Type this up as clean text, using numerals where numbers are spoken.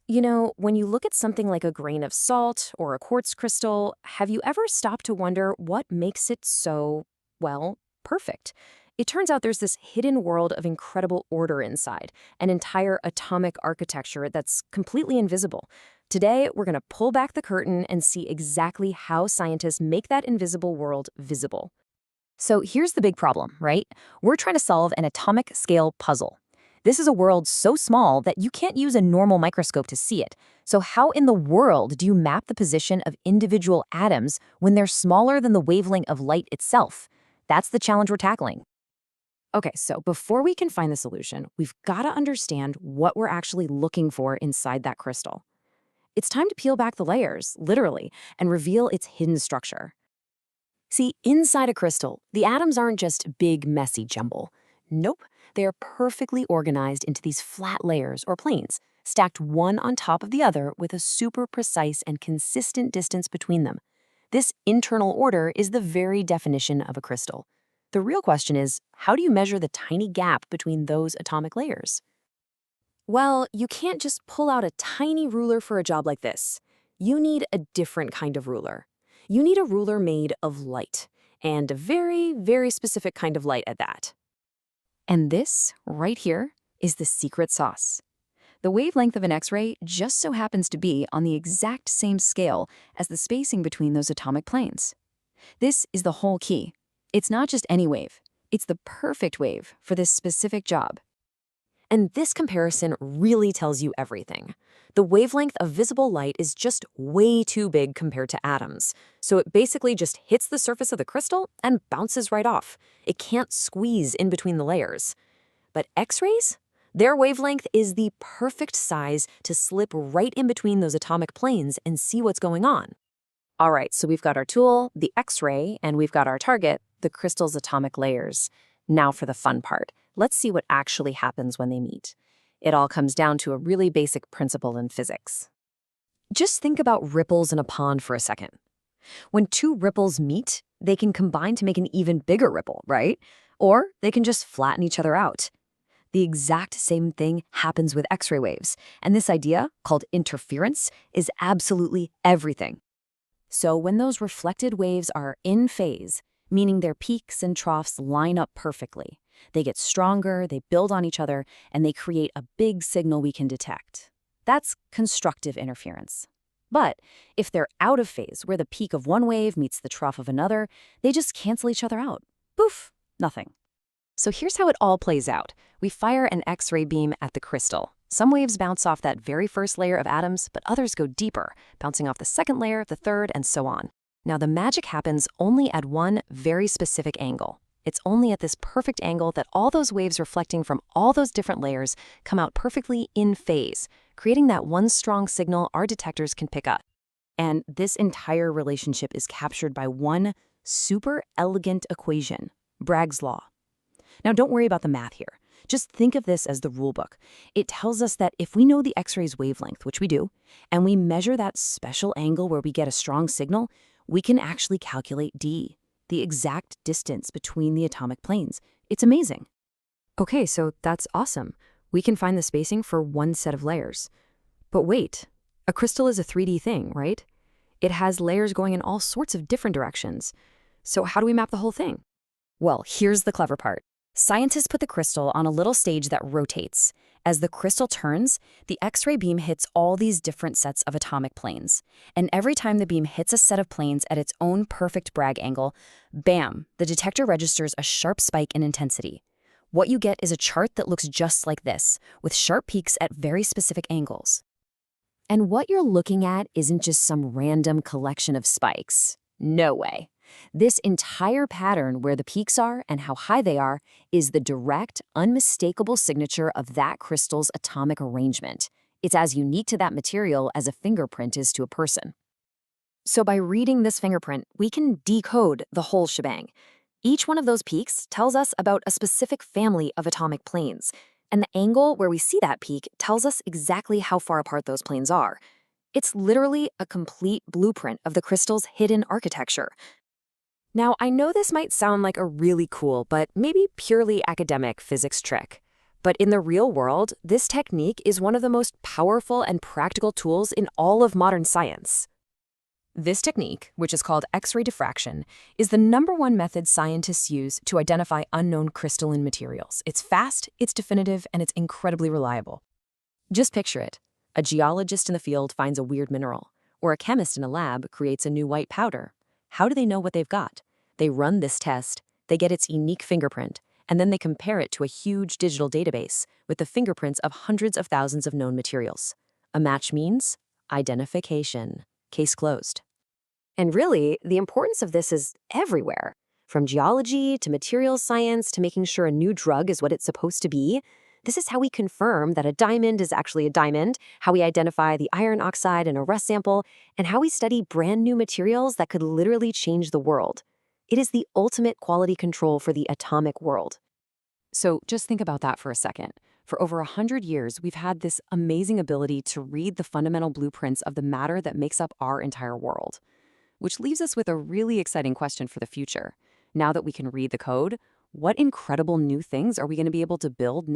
When you look at something like a grain of salt or a quartz crystal, have you ever stopped to wonder what makes it so, well, perfect? It turns out there's this hidden world of incredible order inside, an entire atomic architecture that's completely invisible. Today, we're going to pull back the curtain and see exactly how scientists make that invisible world visible. So here's the big problem, right? We're trying to solve an atomic scale puzzle. This is a world so small that you can't use a normal microscope to see it. So how in the world do you map the position of individual atoms when they're smaller than the wavelength of light itself? That's the challenge we're tackling. Okay, so before we can find the solution, we've got to understand what we're actually looking for inside that crystal. It's time to peel back the layers, literally, and reveal its hidden structure. See, inside a crystal, the atoms aren't just big, messy jumble. Nope, they are perfectly organized into these flat layers or planes, stacked one on top of the other with a super precise and consistent distance between them. This internal order is the very definition of a crystal. The real question is, how do you measure the tiny gap between those atomic layers? Well, you can't just pull out a tiny ruler for a job like this. You need a different kind of ruler. You need a ruler made of light, and a very, very specific kind of light at that. And this, right here, is the secret sauce. The wavelength of an X-ray just so happens to be on the exact same scale as the spacing between those atomic planes. This is the whole key. It's not just any wave. It's the perfect wave for this specific job. And this comparison really tells you everything. The wavelength of visible light is just way too big compared to atoms. So it basically just hits the surface of the crystal and bounces right off. It can't squeeze in between the layers. But X-rays? Their wavelength is the perfect size to slip right in between those atomic planes and see what's going on. All right, so we've got our tool, the X-ray, and we've got our target, the crystal's atomic layers. Now for the fun part. Let's see what actually happens when they meet. It all comes down to a really basic principle in physics. Just think about ripples in a pond for a second. When two ripples meet, they can combine to make an even bigger ripple, right? Or they can just flatten each other out. The exact same thing happens with X-ray waves, and this idea, called interference, is absolutely everything. So when those reflected waves are in phase, meaning their peaks and troughs line up perfectly, they get stronger, they build on each other, and they create a big signal we can detect. That's constructive interference. But if they're out of phase, where the peak of one wave meets the trough of another, they just cancel each other out. Poof, nothing. So here's how it all plays out. We fire an X-ray beam at the crystal. Some waves bounce off that very first layer of atoms, but others go deeper, bouncing off the second layer, the third, and so on. Now, the magic happens only at one very specific angle. It's only at this perfect angle that all those waves reflecting from all those different layers come out perfectly in phase, creating that one strong signal our detectors can pick up. And this entire relationship is captured by one super elegant equation, Bragg's law. Now, don't worry about the math here. Just think of this as the rulebook. It tells us that if we know the X-ray's wavelength, which we do, and we measure that special angle where we get a strong signal, we can actually calculate d, the exact distance between the atomic planes. It's amazing. Okay, so that's awesome. We can find the spacing for one set of layers. But wait, a crystal is a 3D thing, right? It has layers going in all sorts of different directions. So how do we map the whole thing? Well, here's the clever part. Scientists put the crystal on a little stage that rotates. As the crystal turns, the X-ray beam hits all these different sets of atomic planes. And every time the beam hits a set of planes at its own perfect Bragg angle, bam, the detector registers a sharp spike in intensity. What you get is a chart that looks just like this, with sharp peaks at very specific angles. And what you're looking at isn't just some random collection of spikes. No way. This entire pattern where the peaks are and how high they are is the direct, unmistakable signature of that crystal's atomic arrangement. It's as unique to that material as a fingerprint is to a person. So by reading this fingerprint, we can decode the whole shebang. Each one of those peaks tells us about a specific family of atomic planes, and the angle where we see that peak tells us exactly how far apart those planes are. It's literally a complete blueprint of the crystal's hidden architecture. Now, I know this might sound like a really cool, but maybe purely academic physics trick. But in the real world, this technique is one of the most powerful and practical tools in all of modern science. This technique, which is called X-ray diffraction, is the #1 method scientists use to identify unknown crystalline materials. It's fast, it's definitive, and it's incredibly reliable. Just picture it. A geologist in the field finds a weird mineral, or a chemist in a lab creates a new white powder. How do they know what they've got? They run this test, they get its unique fingerprint, and then they compare it to a huge digital database with the fingerprints of hundreds of thousands of known materials. A match means identification. Case closed. And really, the importance of this is everywhere. From geology to materials science to making sure a new drug is what it's supposed to be. This is how we confirm that a diamond is actually a diamond, how we identify the iron oxide in a rust sample, and how we study brand new materials that could literally change the world. It is the ultimate quality control for the atomic world. So just think about that for a second. For over 100 years, we've had this amazing ability to read the fundamental blueprints of the matter that makes up our entire world. Which leaves us with a really exciting question for the future. Now that we can read the code, what incredible new things are we going to be able to build next?